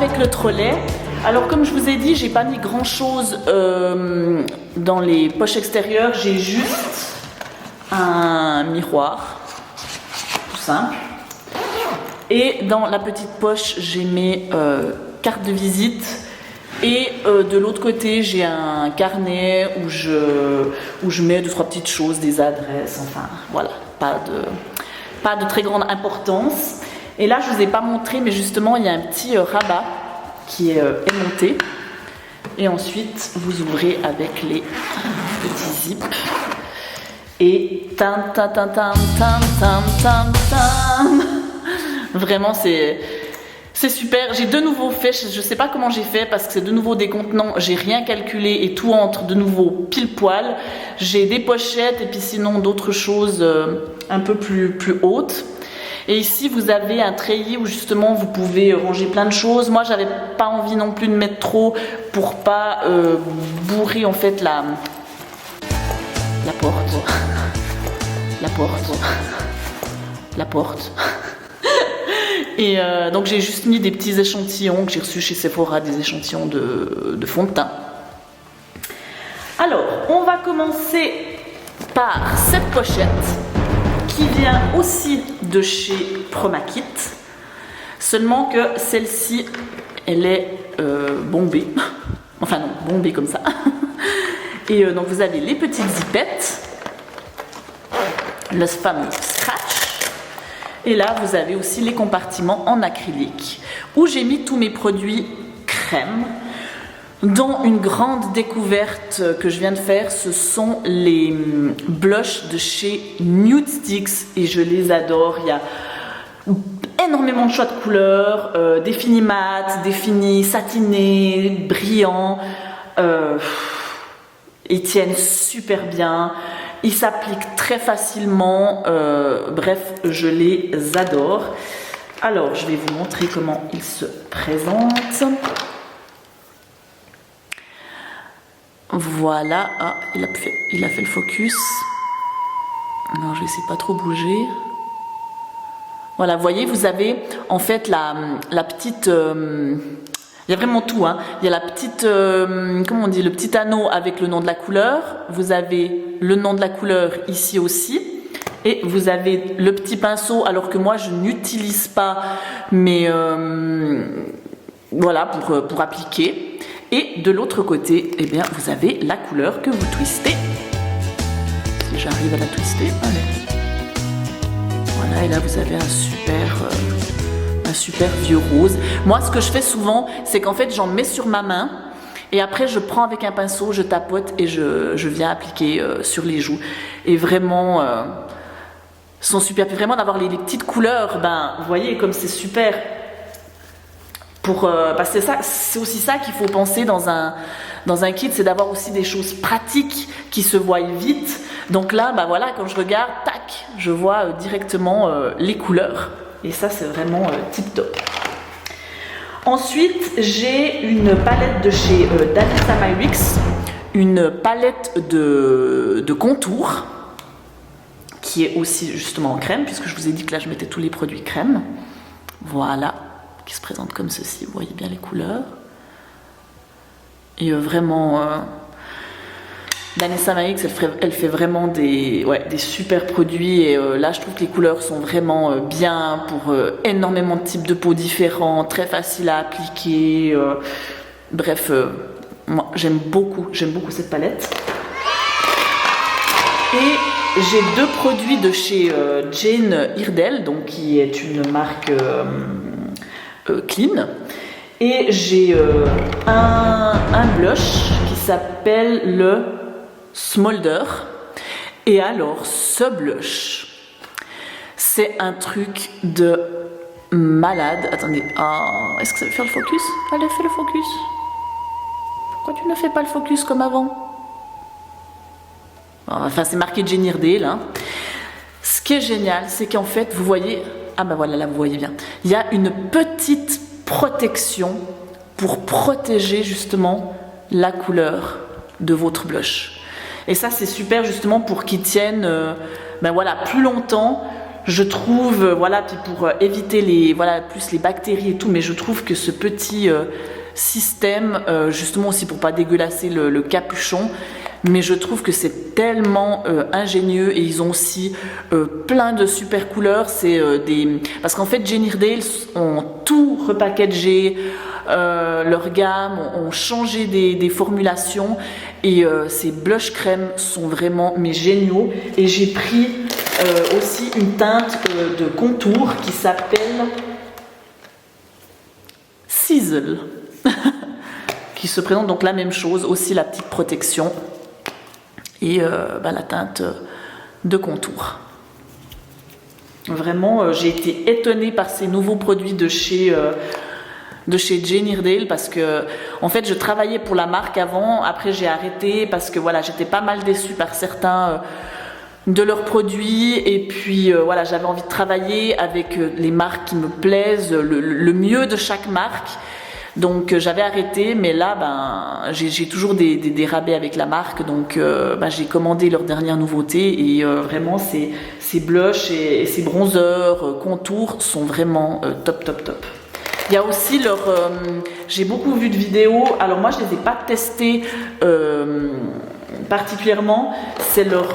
avec le trolley. Alors comme je vous ai dit, j'ai pas mis grand chose dans les poches extérieures, j'ai juste un miroir, tout simple. Et dans la petite poche, j'ai mes cartes de visite. Et de l'autre côté, j'ai un carnet où je mets 2-3 petites choses, des adresses, enfin voilà, pas de très grande importance. Et là, je ne vous ai pas montré, mais justement, il y a un petit rabat qui est aimanté. Et ensuite, vous ouvrez avec les petits zips. Et tan tan tan tan tan tan tan tan. Vraiment, c'est super. J'ai de nouveau fait, je ne sais pas comment j'ai fait parce que c'est de nouveau des contenants, j'ai rien calculé et tout entre de nouveau pile poil. J'ai des pochettes et puis sinon d'autres choses un peu plus hautes. Et ici vous avez un treillis où justement vous pouvez ranger plein de choses. Moi j'avais pas envie non plus de mettre trop pour pas bourrer en fait la porte. Et donc j'ai juste mis des petits échantillons que j'ai reçus chez Sephora, des échantillons de fond de teint. Alors, on va commencer par cette pochette qui vient aussi de chez Promakit. Seulement que celle-ci, elle est bombée. Enfin non, bombée comme ça. Et donc vous avez les petites zipettes, le fameux scratch. Et là, vous avez aussi les compartiments en acrylique où j'ai mis tous mes produits crème, dont une grande découverte que je viens de faire, ce sont les blushs de chez Nude Sticks et je les adore. Il y a énormément de choix de couleurs, des finis mat, des finis satinés, brillants. Ils tiennent super bien. Ils s'appliquent très facilement, bref, je les adore. Alors, je vais vous montrer comment ils se présentent. Voilà, ah, il a fait le focus. Non, je vais essayer de pas trop bouger. Voilà, vous voyez, vous avez en fait la petite... il y a vraiment tout, hein. Il y a la petite, comment on dit, le petit anneau avec le nom de la couleur. Vous avez le nom de la couleur ici aussi. Et vous avez le petit pinceau, alors que moi je n'utilise pas, mais voilà, pour appliquer. Et de l'autre côté, eh bien, vous avez la couleur que vous twistez. Si j'arrive à la twister, allez. Voilà, et là vous avez un super vieux rose. Moi, ce que je fais souvent, c'est qu'en fait, j'en mets sur ma main et après, je prends avec un pinceau, je tapote et je viens appliquer sur les joues. Et vraiment, sont super. Puis vraiment, d'avoir les petites couleurs, ben, vous voyez, comme c'est super. Parce que c'est aussi ça qu'il faut penser dans un kit, c'est d'avoir aussi des choses pratiques qui se voient vite. Donc là, ben voilà, quand je regarde, tac, je vois directement les couleurs. Et ça, c'est vraiment tip top. Ensuite, j'ai une palette de chez Danessa Myricks, une palette de contour qui est aussi justement en crème, puisque je vous ai dit que là, je mettais tous les produits crème. Voilà, qui se présente comme ceci. Vous voyez bien les couleurs. Et vraiment... Danessa Myricks, elle fait vraiment des super produits et là je trouve que les couleurs sont vraiment bien pour énormément de types de peau différents, très faciles à appliquer. Bref, moi j'aime beaucoup cette palette. Et j'ai deux produits de chez Jane Iredale, donc qui est une marque clean. Et j'ai un blush qui s'appelle le Smolder. Et alors, ce blush, c'est un truc de malade. Attendez, est-ce que ça veut faire le focus? Allez, fais le focus. Pourquoi tu ne fais pas le focus comme avant? Enfin, c'est marqué Jane Iredale, hein. Ce qui est génial, c'est qu'en fait, vous voyez... Ah ben voilà, là, vous voyez bien. Il y a une petite protection pour protéger justement la couleur de votre blush. Et ça, c'est super justement pour qu'ils tiennent ben voilà, plus longtemps. Je trouve, voilà, puis pour éviter les, voilà, plus les bactéries et tout, mais je trouve que ce petit système, justement aussi pour pas dégueulasser le capuchon, mais je trouve que c'est tellement ingénieux et ils ont aussi plein de super couleurs. C'est parce qu'en fait Jane Iredale ont tout repackagé, leur gamme, ont changé des formulations et ces blush crème sont vraiment mais géniaux. Et j'ai pris aussi une teinte de contour qui s'appelle Sizzle qui se présente donc la même chose, aussi la petite protection et la teinte de contour. Vraiment, j'ai été étonnée par ces nouveaux produits de chez Jane Iredale parce que en fait je travaillais pour la marque avant, après j'ai arrêté parce que voilà, j'étais pas mal déçue par certains de leurs produits et puis voilà, j'avais envie de travailler avec les marques qui me plaisent, le mieux de chaque marque. Donc j'avais arrêté, mais là j'ai toujours des rabais avec la marque, donc j'ai commandé leur dernière nouveauté et vraiment ces blushs et ces bronzers contours sont vraiment top. Il y a aussi leur, j'ai beaucoup vu de vidéos, alors moi je les ai pas testés particulièrement, c'est leur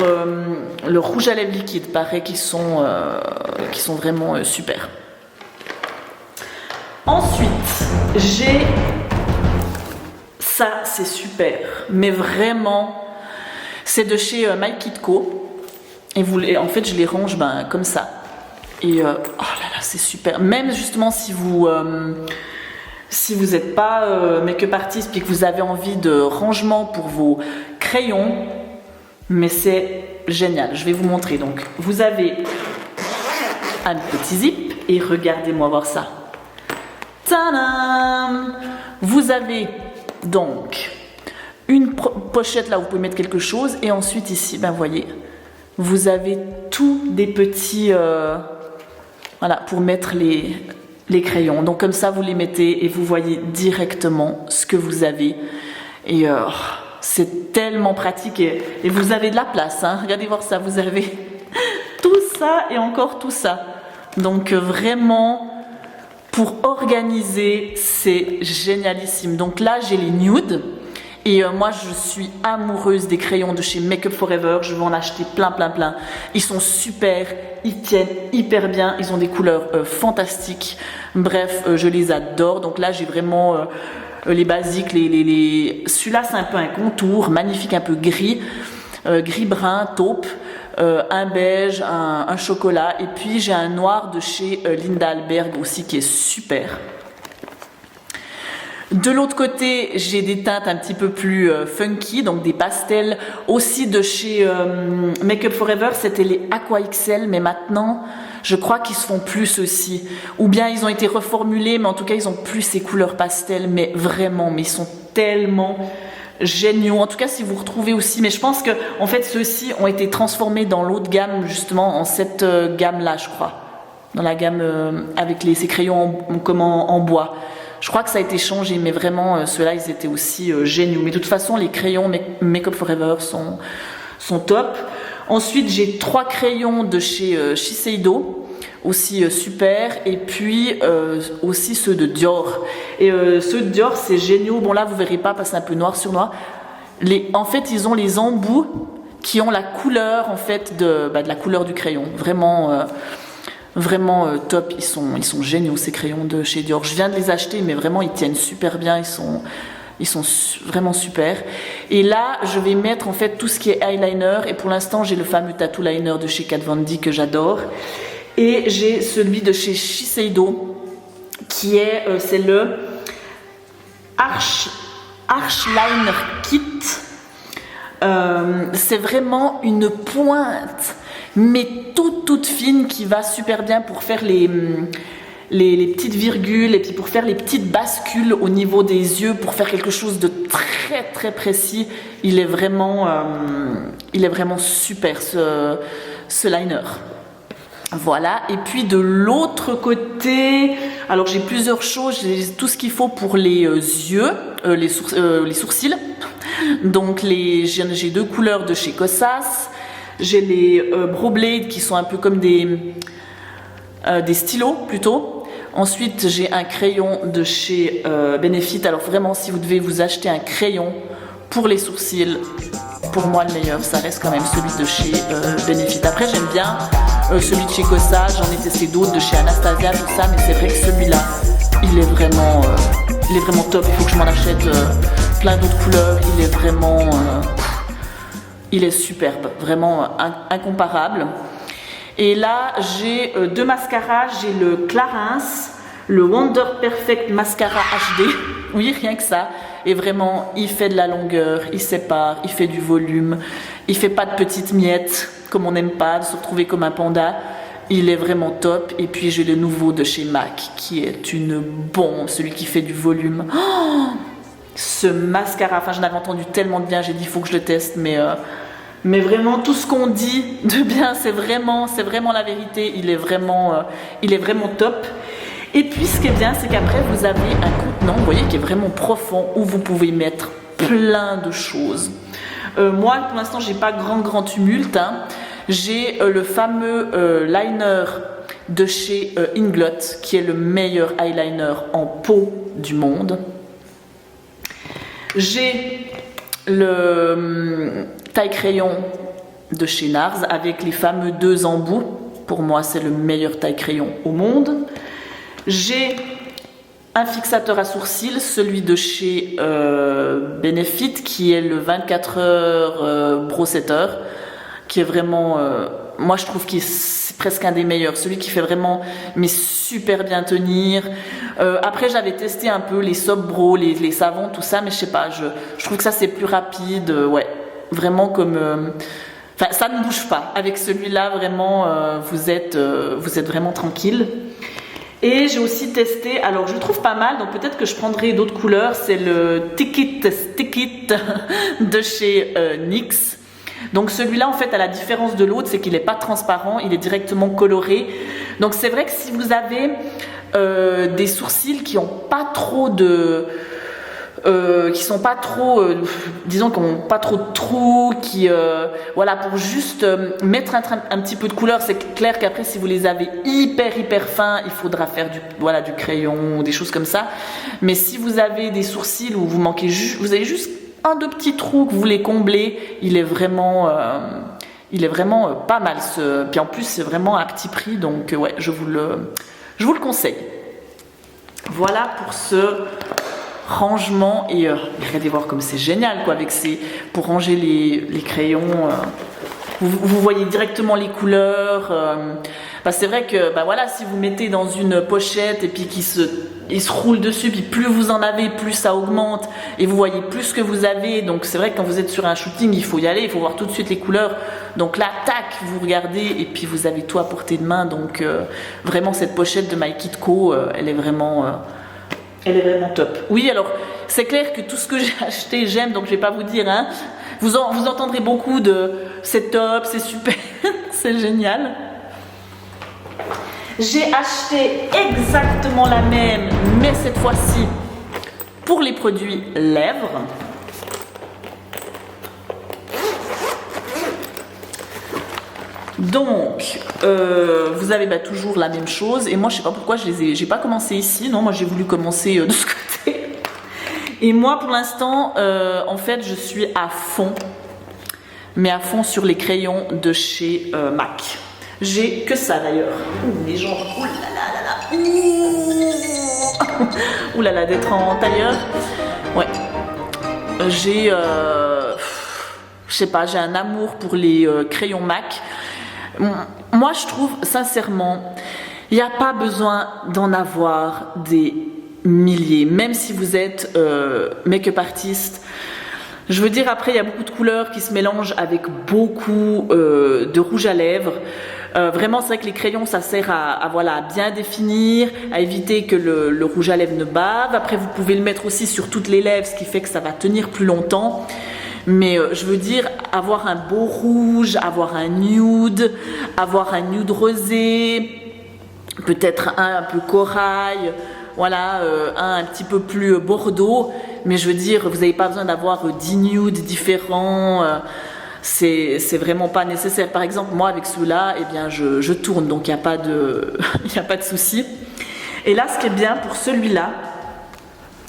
rouge à lèvres liquide, pareil, qui sont vraiment super. Ensuite, j'ai ça, c'est super, mais vraiment, c'est de chez My Kid Co. Et en fait, je les range comme ça. Et oh là là, c'est super. Même justement, si vous n'êtes pas make-up artiste et que vous avez envie de rangement pour vos crayons, mais c'est génial. Je vais vous montrer. Donc, vous avez un petit zip et regardez-moi voir ça. Tadam! Vous avez donc une pochette là où vous pouvez mettre quelque chose et ensuite ici, voyez, vous avez tous des petits voilà, pour mettre les crayons. Donc comme ça vous les mettez et vous voyez directement ce que vous avez et c'est tellement pratique et vous avez de la place, hein. Regardez voir ça, vous avez tout ça et encore tout ça. Donc vraiment pour organiser, c'est génialissime. Donc là, j'ai les nudes. Et moi, je suis amoureuse des crayons de chez Make Up For Ever. Je vais en acheter plein. Ils sont super, ils tiennent hyper bien. Ils ont des couleurs fantastiques. Bref, je les adore. Donc là, j'ai vraiment les basiques. Celui-là, c'est un peu un contour magnifique, un peu gris. Gris-brun, taupe. Un beige, un chocolat et puis j'ai un noir de chez Linda Alberg aussi qui est super. De l'autre côté, j'ai des teintes un petit peu plus funky, donc des pastels aussi de chez Make Up For Ever. C'était les Aqua XL, mais maintenant je crois qu'ils se font plus aussi, ou bien ils ont été reformulés, mais en tout cas ils ont plus ces couleurs pastel, mais vraiment, mais ils sont tellement géniaux. En tout cas, si vous retrouvez aussi, mais je pense que en fait ceux-ci ont été transformés dans l'autre gamme, justement en cette gamme-là, je crois, dans la gamme avec ces crayons en bois. Je crois que ça a été changé, mais vraiment ceux-là, ils étaient aussi géniaux. Mais de toute façon, les crayons Make Up For Ever sont top. Ensuite, j'ai 3 crayons de chez Shiseido, aussi super, et puis aussi ceux de Dior. Et ceux de Dior, c'est géniaux. Bon là, vous verrez pas parce que c'est un peu noir sur noir. En fait, ils ont les embouts qui ont la couleur en fait de la couleur du crayon. Vraiment top. Ils sont géniaux ces crayons de chez Dior. Je viens de les acheter, mais vraiment ils tiennent super bien. Ils sont vraiment super. Et là, je vais mettre en fait tout ce qui est eyeliner. Et pour l'instant, j'ai le fameux tattoo liner de chez Kat Von D que j'adore. Et j'ai celui de chez Shiseido qui est c'est le Arch Liner Kit. C'est vraiment une pointe, mais toute fine qui va super bien pour faire les petites virgules et puis pour faire les petites bascules au niveau des yeux, pour faire quelque chose de très précis. Il est vraiment super ce liner. Voilà, et puis de l'autre côté, alors j'ai plusieurs choses, j'ai tout ce qu'il faut pour les yeux, les sourcils. Donc j'ai 2 couleurs de chez Kosas. J'ai les Brow Blade qui sont un peu comme des des stylos plutôt. Ensuite, j'ai un crayon de chez Benefit. Alors vraiment, si vous devez vous acheter un crayon pour les sourcils, pour moi le meilleur, ça reste quand même celui de chez Benefit. Après, j'aime bien celui de chez Cossa, j'en ai testé d'autres de chez Anastasia, tout ça, mais c'est vrai que celui-là, il est vraiment top. Il faut que je m'en achète plein d'autres couleurs. Il est superbe, vraiment incomparable. Et là, j'ai deux mascaras. J'ai le Clarins, le Wonder Perfect Mascara HD. Oui, rien que ça. Et vraiment, il fait de la longueur, il sépare, il fait du volume. Il fait pas de petites miettes, comme on n'aime pas, de se retrouver comme un panda. Il est vraiment top. Et puis, j'ai le nouveau de chez MAC, qui est une bombe, celui qui fait du volume. Oh, ce mascara, enfin, j'en avais entendu tellement de bien, j'ai dit, il faut que je le teste, mais vraiment, tout ce qu'on dit de bien, c'est vraiment la vérité. Il est vraiment top. Et puis, ce qui est bien, c'est qu'après, vous avez un contenant, vous voyez, qui est vraiment profond, où vous pouvez mettre plein de choses. Moi, pour l'instant, j'ai pas grand tumulte. Hein. J'ai le fameux liner de chez Inglot, qui est le meilleur eyeliner en peau du monde. J'ai le taille crayon de chez NARS avec les fameux 2 embouts. Pour moi, c'est le meilleur taille crayon au monde. J'ai un fixateur à sourcils, celui de chez Benefit, qui est le 24 heures Brow Setter, qui est vraiment, moi je trouve que c'est presque un des meilleurs, celui qui fait vraiment, mais super bien tenir. Après j'avais testé un peu les Soap Brow, les savons, tout ça, mais je sais pas, je trouve que ça c'est plus rapide, ouais, vraiment comme... Enfin, ça ne bouge pas. Avec celui-là, vraiment, vous êtes vraiment tranquille. Et j'ai aussi testé, alors je le trouve pas mal, donc peut-être que je prendrai d'autres couleurs. C'est le Stick It de chez NYX. Donc celui-là, en fait, à la différence de l'autre, c'est qu'il n'est pas transparent, il est directement coloré. Donc c'est vrai que si vous avez des sourcils qui ont pas trop de... qui sont pas trop, disons qui n'ont pas trop de trous, voilà, pour juste mettre un petit peu de couleur. C'est clair qu'après, si vous les avez hyper fins, il faudra faire du crayon ou des choses comme ça. Mais si vous avez des sourcils où vous avez juste 1-2 petits trous que vous voulez combler, il est vraiment pas mal. Puis en plus, c'est vraiment à petit prix, donc ouais, je vous le conseille. Voilà pour ce rangement. Et regardez voir comme c'est génial quoi, pour ranger les crayons, vous voyez directement les couleurs. C'est vrai que voilà, si vous mettez dans une pochette et puis il se roule dessus, puis plus vous en avez, plus ça augmente et vous voyez plus ce que vous avez. Donc c'est vrai que quand vous êtes sur un shooting, il faut y aller, il faut voir tout de suite les couleurs. Donc là, tac, vous regardez et puis vous avez tout à portée de main. Donc vraiment, cette pochette de My Kit Co, elle est vraiment top. Oui, alors c'est clair que tout ce que j'ai acheté, j'aime, donc je vais pas vous dire, hein. Vous entendrez beaucoup de c'est top, c'est super, c'est génial. J'ai acheté exactement la même, mais cette fois-ci pour les produits lèvres. Donc, vous avez toujours la même chose. Et moi, je sais pas pourquoi j'ai pas commencé ici. Non, moi, j'ai voulu commencer de ce côté. Et moi, pour l'instant, en fait, je suis à fond. Mais à fond sur les crayons de chez MAC. J'ai que ça d'ailleurs. Les gens, ouh là là là, ouh là là, d'être en tailleur. Ouais. J'ai, je sais pas, j'ai un amour pour les crayons MAC. Moi, je trouve, sincèrement, il n'y a pas besoin d'en avoir des milliers, même si vous êtes make-up artiste. Je veux dire, après, il y a beaucoup de couleurs qui se mélangent avec beaucoup de rouge à lèvres. Vraiment, c'est vrai que les crayons, ça sert à bien définir, à éviter que le rouge à lèvres ne bave. Après, vous pouvez le mettre aussi sur toutes les lèvres, ce qui fait que ça va tenir plus longtemps. Mais je veux dire, avoir un beau rouge, avoir un nude rosé, peut-être un peu corail, voilà, un petit peu plus bordeaux. Mais je veux dire, vous n'avez pas besoin d'avoir 10 nudes différents. c'est vraiment pas nécessaire. Par exemple, moi avec celui-là, eh bien, je tourne, donc il n'y a pas de, il n'y a pas de souci. Et là, ce qui est bien pour celui-là,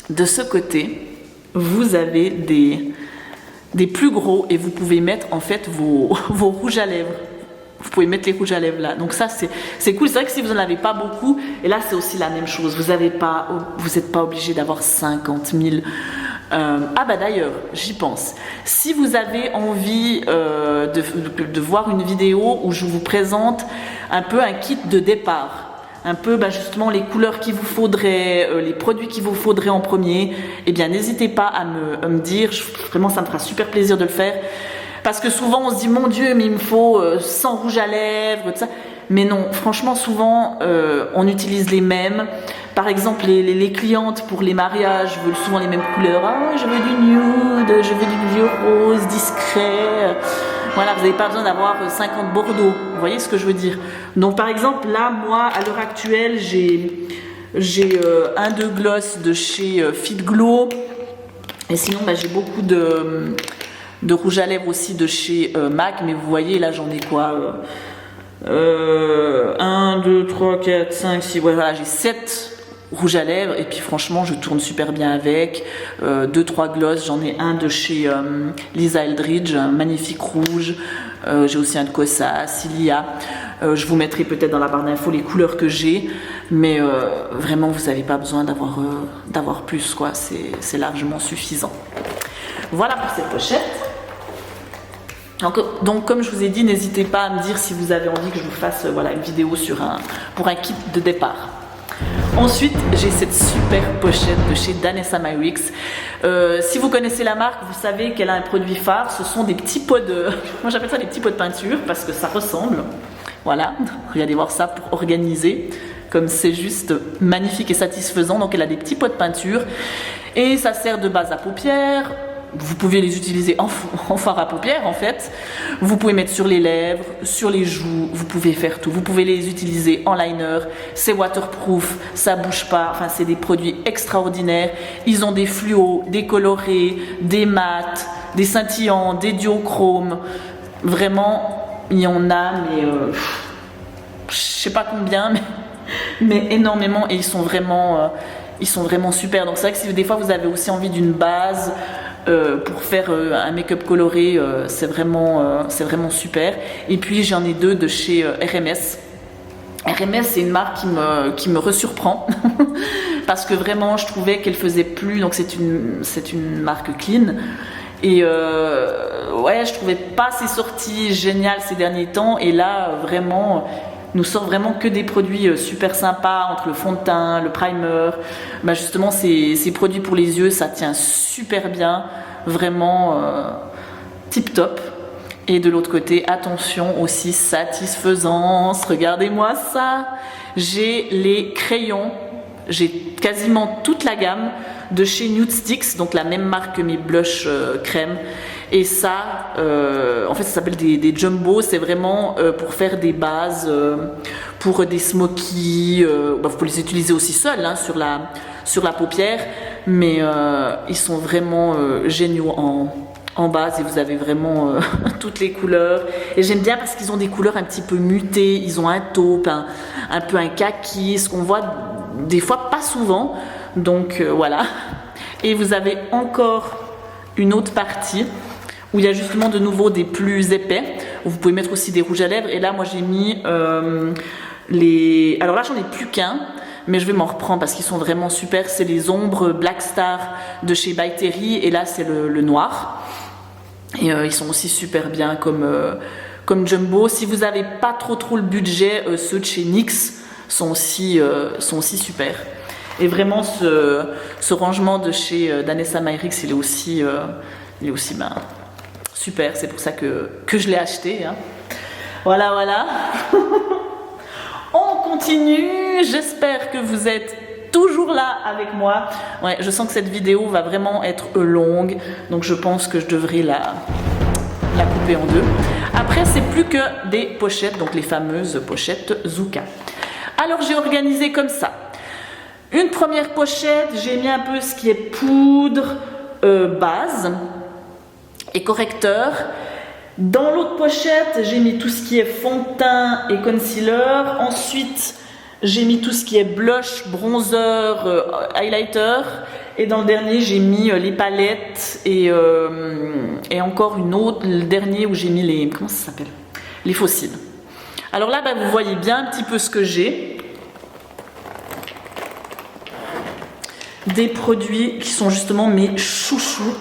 de ce côté, vous avez des plus gros et vous pouvez mettre en fait vos rouges à lèvres. Vous pouvez mettre les rouges à lèvres là. Donc ça, c'est cool. C'est vrai que si vous n'en avez pas beaucoup, et là, c'est aussi la même chose. Vous n'êtes pas obligé d'avoir 50 000. Ah bah d'ailleurs, j'y pense. Si vous avez envie de voir une vidéo où je vous présente un peu un kit de départ, un peu justement les couleurs qu'il vous faudrait, les produits qu'il vous faudrait en premier, eh bien n'hésitez pas à me dire, vraiment ça me fera super plaisir de le faire, parce que souvent on se dit mon Dieu mais il me faut 100 rouges à lèvres, tout ça. Mais non, franchement souvent on utilise les mêmes. Par exemple les clientes pour les mariages veulent souvent les mêmes couleurs. Ah, je veux du nude, je veux du vieux rose discret. Voilà, vous n'avez pas besoin d'avoir 50 bordeaux, vous voyez ce que je veux dire. Donc par exemple là, moi à l'heure actuelle j'ai un de gloss de chez Fit Glow, et sinon j'ai beaucoup de rouge à lèvres aussi de chez MAC, mais vous voyez là j'en ai quoi 1, 2, 3, 4, 5, 6, ouais, voilà, j'ai 7 rouge à lèvres et puis franchement je tourne super bien avec. 2-3 gloss, j'en ai un de chez Lisa Eldridge, un magnifique rouge. J'ai aussi un de Kosas, Cilia. Je vous mettrai peut-être dans la barre d'infos les couleurs que j'ai, mais vraiment vous n'avez pas besoin d'avoir plus, quoi. C'est largement suffisant. Voilà pour cette pochette. Donc comme je vous ai dit, n'hésitez pas à me dire si vous avez envie que je vous fasse une vidéo pour un kit de départ. Ensuite, j'ai cette super pochette de chez Danessa Myricks. Si vous connaissez la marque, vous savez qu'elle a un produit phare. Ce sont des petits pots de... Moi, j'appelle ça des petits pots de peinture parce que ça ressemble. Voilà, regardez voir ça pour organiser. Comme c'est juste magnifique et satisfaisant. Donc, elle a des petits pots de peinture. Et ça sert de base à paupières. Vous pouvez les utiliser en fard à paupières en fait. Vous pouvez mettre sur les lèvres, sur les joues, vous pouvez faire tout. Vous pouvez les utiliser en liner, c'est waterproof, ça bouge pas. Enfin, c'est des produits extraordinaires. Ils ont des fluos, des colorés, des mats, des scintillants, des duochromes. Vraiment, il y en a, mais je sais pas combien, mais énormément. Et ils sont vraiment super. Donc c'est vrai que si des fois vous avez aussi envie d'une base pour faire un make-up coloré, c'est vraiment super. Et puis j'en ai 2 de chez RMS. RMS, c'est une marque qui me resurprend parce que vraiment je trouvais qu'elle faisait plus, donc c'est une marque clean. Et ouais, je trouvais pas ses sorties géniales ces derniers temps, et là vraiment nous sort vraiment que des produits super sympas, entre le fond de teint, le primer. Justement ces produits pour les yeux, ça tient super bien, vraiment tip top. Et de l'autre côté, attention aussi, satisfaisance, regardez-moi ça, j'ai les crayons, j'ai quasiment toute la gamme de chez Nude Sticks, donc la même marque que mes blushs crème. Et ça, en fait ça s'appelle des jumbo, c'est vraiment pour faire des bases, pour des smokies, vous pouvez les utiliser aussi seuls sur la paupière, mais ils sont vraiment géniaux en base, et vous avez vraiment toutes les couleurs. Et j'aime bien parce qu'ils ont des couleurs un petit peu mutées, ils ont un taupe, un peu un kaki, ce qu'on voit des fois pas souvent, donc voilà. Et vous avez encore une autre partie où il y a justement de nouveau des plus épais, où vous pouvez mettre aussi des rouges à lèvres. Et là moi j'ai mis alors là j'en ai plus qu'un, mais je vais m'en reprendre parce qu'ils sont vraiment super. C'est les ombres Black Star de chez By Terry, et là c'est le noir. Et ils sont aussi super bien comme jumbo. Si vous n'avez pas trop le budget, ceux de chez NYX sont aussi super. Et vraiment ce rangement de chez Danessa Myricks, il est aussi super. C'est pour ça que je l'ai acheté. Voilà. On continue. J'espère que vous êtes toujours là avec moi. Ouais, je sens que cette vidéo va vraiment être longue, donc je pense que je devrais la couper en 2. Après, c'est plus que des pochettes, donc les fameuses pochettes Zucca. Alors j'ai organisé comme ça. Une première pochette, j'ai mis un peu ce qui est poudre, base et correcteur. Dans l'autre pochette, j'ai mis tout ce qui est fond de teint et concealer. Ensuite, j'ai mis tout ce qui est blush, bronzer, highlighter. Et dans le dernier, j'ai mis les palettes et encore une autre, le dernier où j'ai mis les... Comment ça s'appelle? Les faux cils. Alors là, vous voyez bien un petit peu ce que j'ai. Des produits qui sont justement mes chouchous.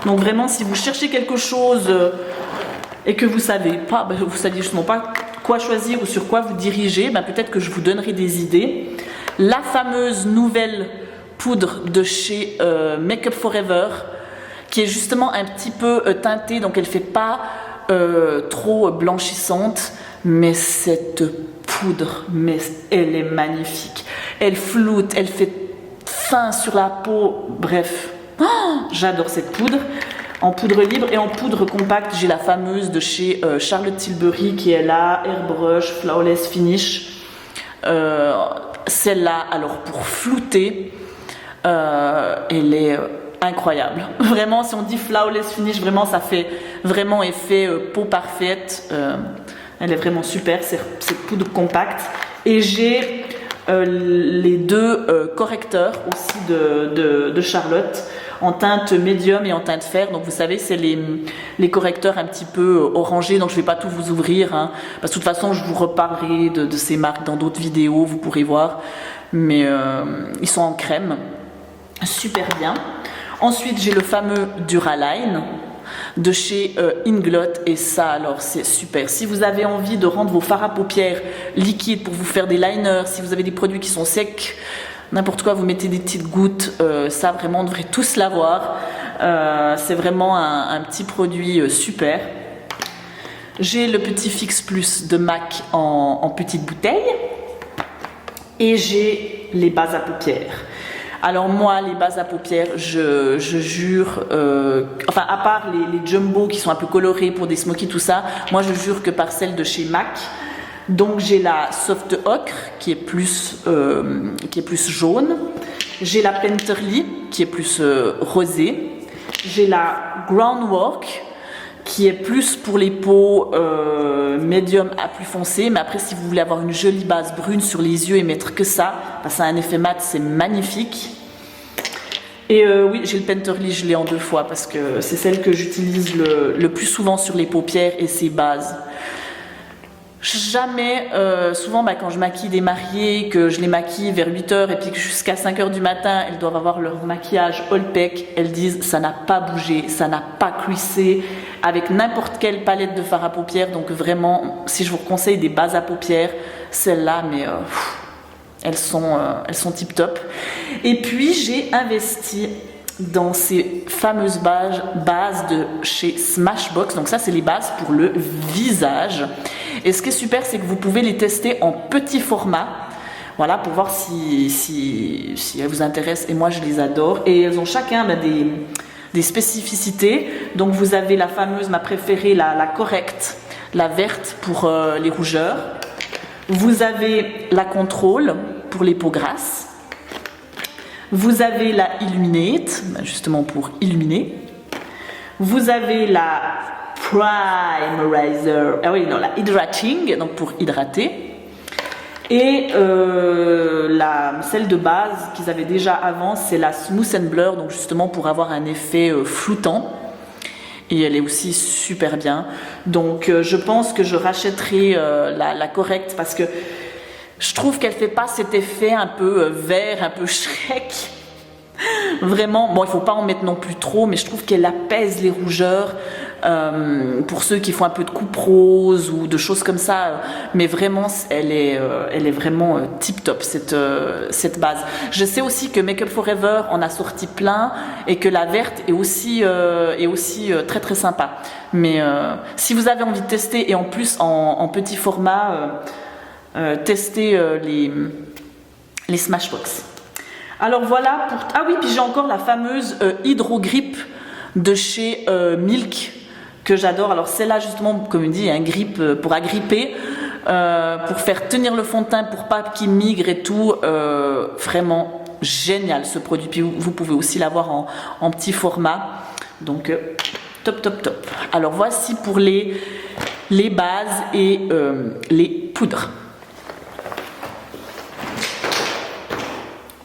Donc vraiment, si vous cherchez quelque chose et que vous savez justement pas quoi choisir ou sur quoi vous diriger, peut-être que je vous donnerai des idées. La fameuse nouvelle poudre de chez Make Up For Ever, qui est justement un petit peu teintée, donc elle fait pas trop blanchissante, mais cette poudre, elle est magnifique. Elle floute, elle fait fin sur la peau, bref, j'adore cette poudre. En poudre libre et en poudre compacte, j'ai la fameuse de chez Charlotte Tilbury qui est là, Airbrush Flawless Finish. Celle-là, alors pour flouter, elle est incroyable. Vraiment, si on dit Flawless Finish, vraiment ça fait vraiment effet peau parfaite. Elle est vraiment super, cette poudre compacte. Et j'ai les deux correcteurs aussi de Charlotte, en teinte médium et en teinte fer. Donc vous savez, c'est les correcteurs un petit peu orangés, donc je ne vais pas tout vous ouvrir, parce que de toute façon je vous reparlerai de ces marques dans d'autres vidéos, vous pourrez voir, mais ils sont en crème, super bien. Ensuite j'ai le fameux Duraline de chez Inglot, et ça alors c'est super. Si vous avez envie de rendre vos fards à paupières liquides pour vous faire des liners, si vous avez des produits qui sont secs, n'importe quoi, vous mettez des petites gouttes, ça vraiment on devrait tous l'avoir. C'est vraiment un petit produit super. J'ai le petit Fix Plus de MAC en petite bouteille, et j'ai les bases à paupières. Alors moi, les bases à paupières, je jure, enfin à part les jumbo qui sont un peu colorés pour des smokies, tout ça, moi je jure que par celle de chez MAC. Donc j'ai la Soft Ocre qui est plus jaune, j'ai la Painterly qui est plus rosée, j'ai la Groundwork qui est plus pour les peaux médium à plus foncé, mais après si vous voulez avoir une jolie base brune sur les yeux et mettre que ça, ça a un effet mat, c'est magnifique. Et oui, j'ai le Painterly, je l'ai en 2 fois parce que c'est celle que j'utilise le plus souvent sur les paupières et ses bases. Jamais, souvent quand je maquille des mariés, que je les maquille vers 8h et puis que jusqu'à 5h du matin, elles doivent avoir leur maquillage all pec, elles disent ça n'a pas bougé, ça n'a pas cuissé, avec n'importe quelle palette de fard à paupières. Donc vraiment, si je vous conseille des bases à paupières, celles-là, mais elles sont tip top. Et puis j'ai investi dans ces fameuses bases de chez Smashbox. Donc ça, c'est les bases pour le visage. Et ce qui est super, c'est que vous pouvez les tester en petit format. Voilà, pour voir si elles vous intéressent. Et moi, je les adore. Et elles ont chacun des spécificités. Donc vous avez la fameuse, ma préférée, la correcte, la verte pour les rougeurs. Vous avez la contrôle pour les peaux grasses. Vous avez la Illuminate, justement pour illuminer. Vous avez la Primerizer, la Hydrating, donc pour hydrater. Et celle de base qu'ils avaient déjà avant, c'est la Smooth and Blur, donc justement pour avoir un effet floutant. Et elle est aussi super bien. Donc je pense que je rachèterai la correcte parce que je trouve qu'elle fait pas cet effet un peu vert, un peu Shrek. Vraiment, bon, il faut pas en mettre non plus trop, mais je trouve qu'elle apaise les rougeurs pour ceux qui font un peu de coupe rose ou de choses comme ça. Mais vraiment, elle est vraiment tip top cette base. Je sais aussi que Make Up For Ever en a sorti plein et que la verte est aussi très très sympa. Mais si vous avez envie de tester et en plus en petit format, tester les Smashbox. Alors voilà pour... Ah oui, puis j'ai encore la fameuse Hydro Grip de chez Milk que j'adore. Alors celle-là justement, comme on dit, un grip pour agripper, pour faire tenir le fond de teint, pour pas qu'il migre et tout. Vraiment génial ce produit. Puis vous pouvez aussi l'avoir en petit format. Donc Top, top, top. Alors voici pour les bases et les poudres.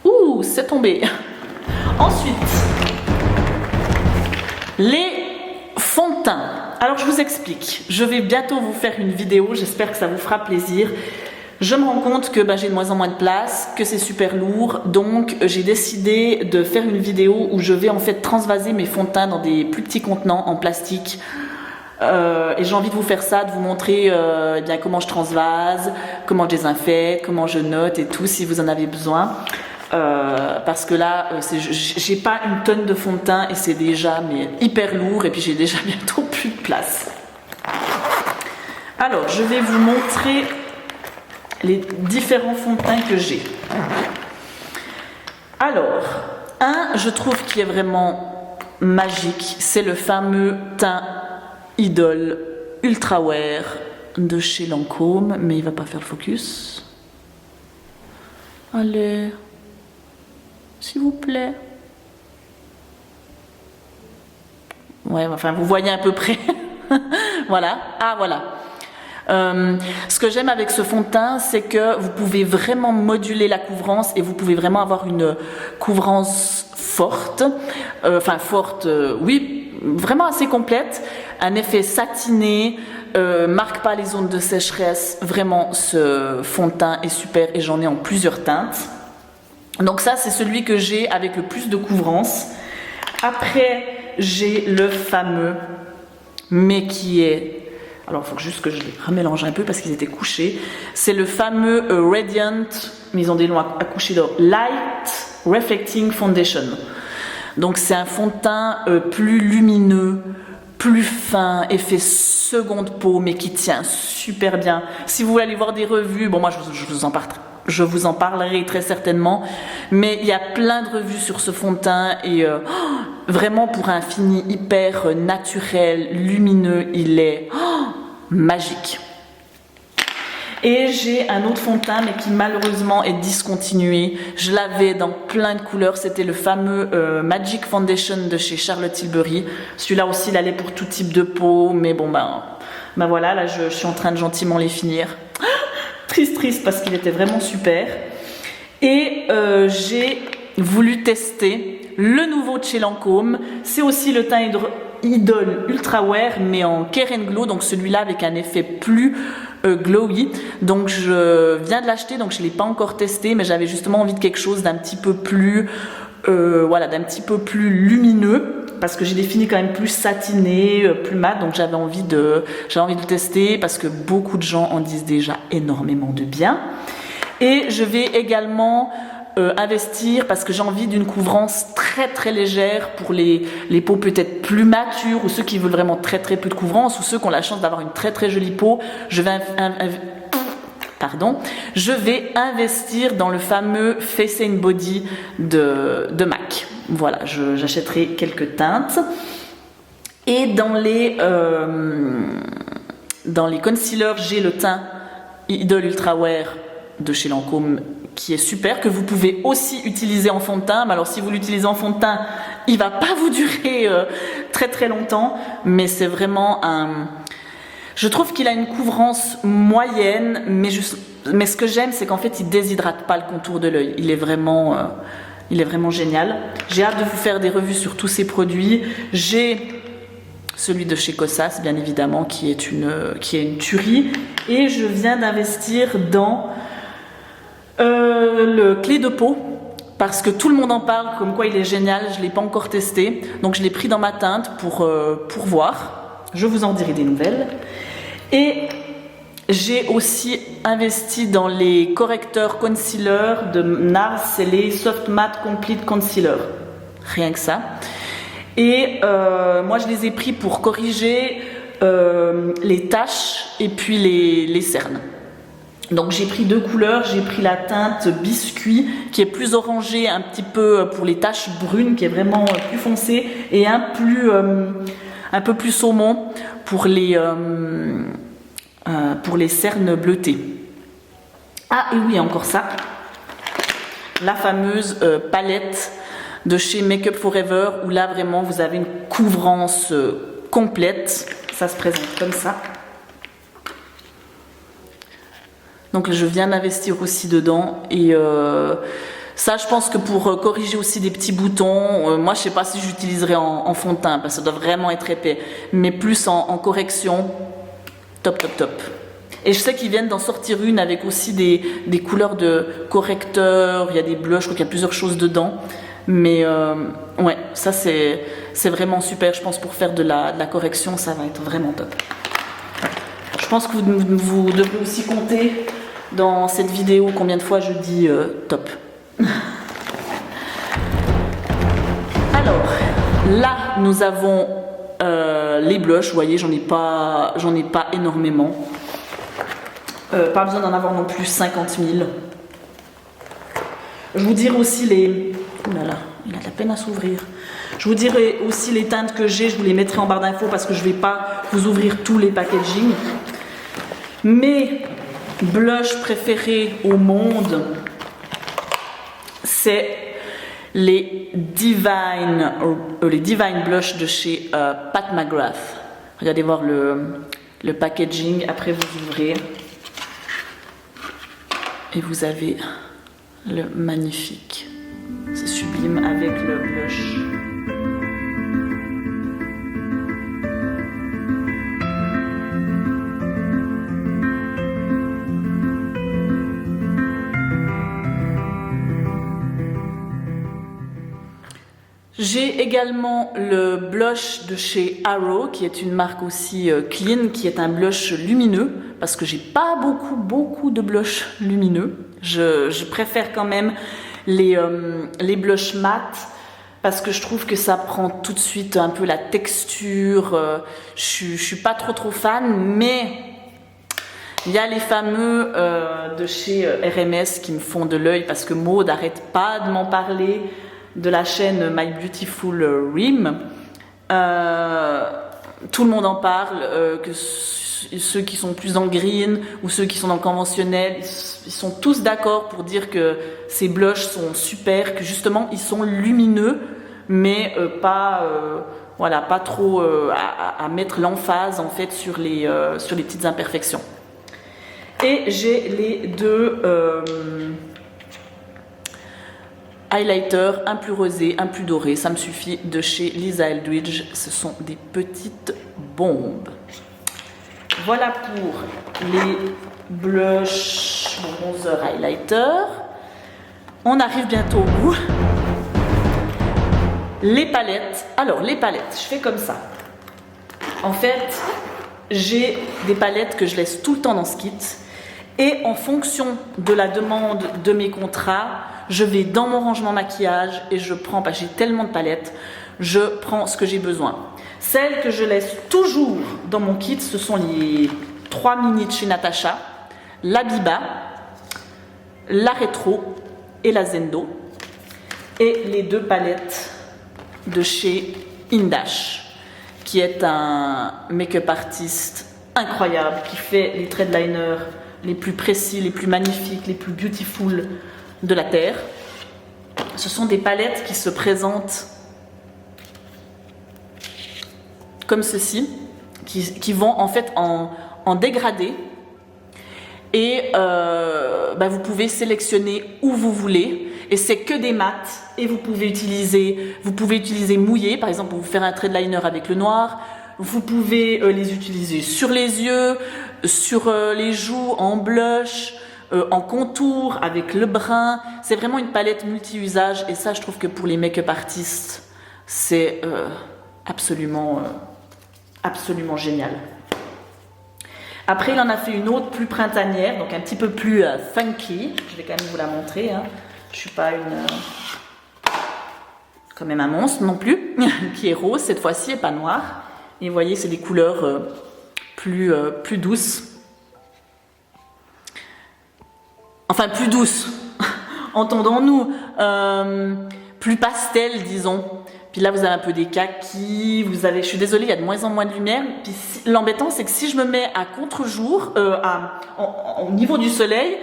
Ouh, c'est tombé. Ensuite, les fonds de teint. Alors je vous explique. Je vais bientôt vous faire une vidéo. J'espère que ça vous fera plaisir. Je me rends compte que j'ai de moins en moins de place, que c'est super lourd, donc j'ai décidé de faire une vidéo où je vais en fait transvaser mes fonds de teint dans des plus petits contenants en plastique. Et j'ai envie de vous faire ça, de vous montrer eh bien, comment je transvase, comment je désinfecte, comment je note et tout si vous en avez besoin. Parce que là, j'ai pas une tonne de fond de teint et c'est déjà hyper lourd et puis j'ai déjà bientôt plus de place. Alors, je vais vous montrer les différents fonds de teint que j'ai. Alors, je trouve qui est vraiment magique, c'est le fameux teint Idol Ultra Wear de chez Lancôme, mais il va pas faire le focus. Allez, s'il vous plaît. Ouais, enfin, vous voyez à peu près. Voilà. Ah, voilà. Ce que j'aime avec ce fond de teint, c'est que vous pouvez vraiment moduler la couvrance et vous pouvez vraiment avoir une couvrance forte, oui, vraiment assez complète, un effet satiné, marque pas les zones de sécheresse. Vraiment, ce fond de teint est super et j'en ai en plusieurs teintes. Donc ça, c'est celui que j'ai avec le plus de couvrance. Après, j'ai le fameux, mais qui est... Alors, il faut juste que je les remélange un peu parce qu'ils étaient couchés. C'est le fameux Radiant, mais ils ont des noms à coucher dans Light Reflecting Foundation. Donc, c'est un fond de teint plus lumineux, plus fin, effet seconde peau, mais qui tient super bien. Si vous voulez aller voir des revues, bon, moi, je vous en parlerai très certainement, mais il y a plein de revues sur ce fond de teint et vraiment pour un fini hyper naturel, lumineux, il est magique. Et j'ai un autre fond de teint mais qui malheureusement est discontinué. Je l'avais dans plein de couleurs, c'était le fameux Magic Foundation de chez Charlotte Tilbury. Celui-là aussi il allait pour tout type de peau, mais bon ben voilà, là je suis en train de gentiment les finir. Triste parce qu'il était vraiment super. Et j'ai voulu tester le nouveau de chez Lancôme. C'est aussi le teint Idol Ultra Wear mais en Care & Glow, donc celui-là avec un effet plus glowy. Donc je viens de l'acheter, donc je ne l'ai pas encore testé, mais j'avais justement envie de quelque chose d'un petit peu plus d'un petit peu plus lumineux, parce que j'ai des finis quand même plus satinés, plus mat, donc j'avais envie de le tester parce que beaucoup de gens en disent déjà énormément de bien. Et je vais également investir parce que j'ai envie d'une couvrance très très légère pour les peaux peut-être plus matures ou ceux qui veulent vraiment très très peu de couvrance ou ceux qui ont la chance d'avoir une très très jolie peau. Je vais investir dans le fameux Face & Body de MAC. Voilà, j'achèterai quelques teintes. Et dans les concealers, j'ai le teint Idol Ultra Wear de chez Lancôme qui est super, que vous pouvez aussi utiliser en fond de teint. Mais alors si vous l'utilisez en fond de teint, il va pas vous durer très très longtemps, mais c'est vraiment je trouve qu'il a une couvrance moyenne, mais ce que j'aime, c'est qu'en fait, il déshydrate pas le contour de l'œil. Il est vraiment génial. J'ai hâte de vous faire des revues sur tous ces produits. J'ai celui de chez Kosas, bien évidemment, qui est une tuerie. Et je viens d'investir dans le clé de peau, parce que tout le monde en parle, comme quoi il est génial. Je ne l'ai pas encore testé, donc je l'ai pris dans ma teinte pour voir. Je vous en dirai des nouvelles. Et j'ai aussi investi dans les correcteurs concealer de NARS, c'est les Soft Matte Complete Concealer. Rien que ça. Et moi je les ai pris pour corriger les taches et puis les cernes. Donc j'ai pris deux couleurs, j'ai pris la teinte biscuit qui est plus orangée un petit peu pour les taches brunes, qui est vraiment plus foncée, et un peu plus saumon pour les cernes bleutées. Ah et oui, encore ça, la fameuse palette de chez Make Up For Ever, où là vraiment vous avez une couvrance complète. Ça se présente comme ça. Donc je viens d'investir aussi dedans et ça je pense que pour corriger aussi des petits boutons, moi je sais pas si j'utiliserai en fond de teint parce que ça doit vraiment être épais, mais plus en correction, top. Et je sais qu'ils viennent d'en sortir une avec aussi des couleurs de correcteur, il y a des bleus, je crois qu'il y a plusieurs choses dedans. Mais ouais, ça c'est vraiment super, je pense pour faire de la correction, ça va être vraiment top. Je pense que vous devrez aussi compter dans cette vidéo combien de fois je dis top. Alors, là nous avons les blushs, vous voyez, j'en ai pas énormément. Pas besoin d'en avoir non plus 50 000. Je vous dirai aussi les... Ouh là là, il a de la peine à s'ouvrir. Je vous dirai aussi les teintes que j'ai, je vous les mettrai en barre d'infos parce que je ne vais pas vous ouvrir tous les packaging. Mes blushs préférés au monde, c'est les Divine Blush de chez Pat McGrath. Regardez voir le packaging, après vous ouvrez. Et vous avez le magnifique. C'est sublime avec le blush. J'ai également le blush de chez Arrow, qui est une marque aussi clean, qui est un blush lumineux, parce que j'ai pas beaucoup de blush lumineux. Je préfère quand même les blushs mat, parce que je trouve que ça prend tout de suite un peu la texture. Je suis pas trop fan, mais il y a les fameux de chez RMS qui me font de l'œil, parce que Maud n'arrête pas de m'en parler, de la chaîne My Beautiful Rim. Tout le monde en parle, que ceux qui sont plus dans le green ou ceux qui sont dans le conventionnel, ils sont tous d'accord pour dire que ces blushs sont super, que justement ils sont lumineux, mais pas trop à mettre l'emphase en fait sur les petites imperfections. Et j'ai les deux highlighter, un plus rosé, un plus doré, ça me suffit, de chez Lisa Eldridge. Ce sont des petites bombes. Voilà pour les blushs, bronzer, highlighter. On arrive bientôt au bout. Les palettes. Alors les palettes, je fais comme ça. En fait, j'ai des palettes que je laisse tout le temps dans ce kit. Et en fonction de la demande de mes contrats, je vais dans mon rangement maquillage et je prends, parce que j'ai tellement de palettes, je prends ce que j'ai besoin. Celles que je laisse toujours dans mon kit, ce sont les 3 mini de chez Natasha, la Biba, la Retro et la Zendo. Et les 2 palettes de chez Indash, qui est un make-up artiste incroyable, qui fait les traits de liner les plus précis, les plus magnifiques, les plus beautiful de la Terre. Ce sont des palettes qui se présentent comme ceci, qui vont en fait en dégradé. Et vous pouvez sélectionner où vous voulez. Et c'est que des mats. Et vous pouvez utiliser mouillé, par exemple pour vous faire un trait de liner avec le noir. Vous pouvez les utiliser sur les yeux, sur les joues, en blush, en contour, avec le brun. C'est vraiment une palette multi-usage. Et ça, je trouve que pour les make-up artistes, c'est absolument génial. Après, il en a fait une autre plus printanière, donc un petit peu plus funky. Je vais quand même vous la montrer. Hein. Je ne suis pas quand même un monstre non plus, qui est rose cette fois-ci et pas noir. Et vous voyez, c'est des couleurs plus douces. Enfin, plus douces, entendons-nous. Plus pastel, disons. Puis là, vous avez un peu des kakis, je suis désolée, il y a de moins en moins de lumière. Puis l'embêtant, c'est que si je me mets à contre-jour, au niveau du soleil,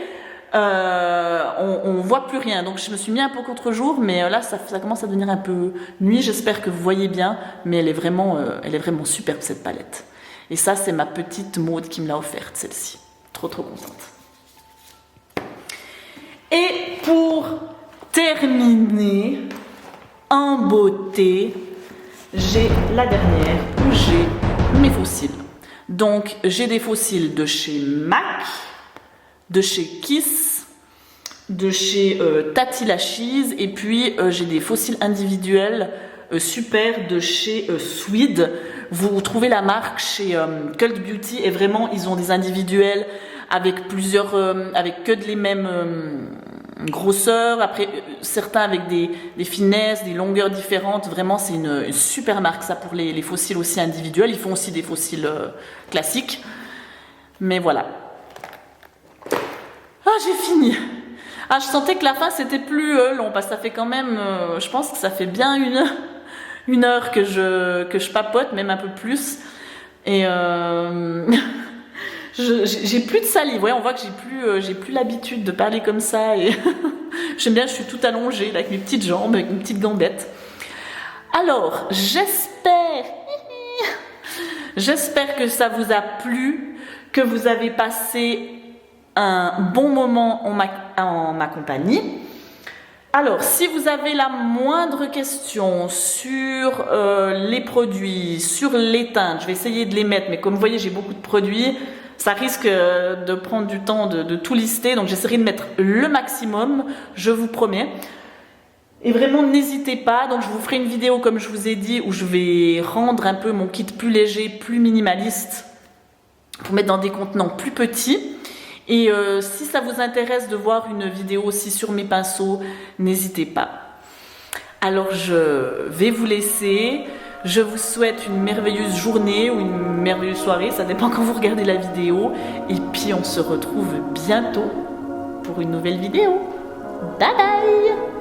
on voit plus rien. Donc je me suis mis un peu contre-jour, mais là ça commence à devenir un peu nuit. J'espère que vous voyez bien, mais elle est vraiment superbe cette palette. Et ça c'est ma petite Maud qui me l'a offerte, celle-ci. Trop contente. Et pour terminer en beauté, j'ai la dernière où j'ai mes fossiles. Donc j'ai des fossiles de chez MAC, de chez Kiss, de chez Tati la Cheese, et puis j'ai des fossiles individuels super de chez Swede. Vous trouvez la marque chez Cult Beauty, et vraiment ils ont des individuels avec plusieurs, avec que les mêmes grosseurs, après certains avec des finesses, des longueurs différentes. Vraiment c'est une super marque ça pour les fossiles aussi individuels. Ils font aussi des fossiles classiques, mais voilà. Ah, j'ai fini. Ah, je sentais que la fin c'était plus long, parce que ça fait quand même, je pense que ça fait bien une heure que je papote, même un peu plus. Et j'ai plus de salive. Ouais, on voit que j'ai plus l'habitude de parler comme ça. Et j'aime bien, je suis toute allongée là, avec mes petites jambes, avec mes petites gambettes. Alors, j'espère que ça vous a plu, que vous avez passé un bon moment en ma compagnie. Alors, si vous avez la moindre question sur les produits, sur les teintes, je vais essayer de les mettre, mais comme vous voyez, j'ai beaucoup de produits, ça risque de prendre du temps de tout lister, donc j'essaierai de mettre le maximum, je vous promets. Et vraiment, n'hésitez pas, donc je vous ferai une vidéo, comme je vous ai dit, où je vais rendre un peu mon kit plus léger, plus minimaliste, pour mettre dans des contenants plus petits. Et si ça vous intéresse de voir une vidéo aussi sur mes pinceaux, n'hésitez pas. Alors je vais vous laisser. Je vous souhaite une merveilleuse journée ou une merveilleuse soirée, ça dépend quand vous regardez la vidéo. Et puis on se retrouve bientôt pour une nouvelle vidéo. Bye bye!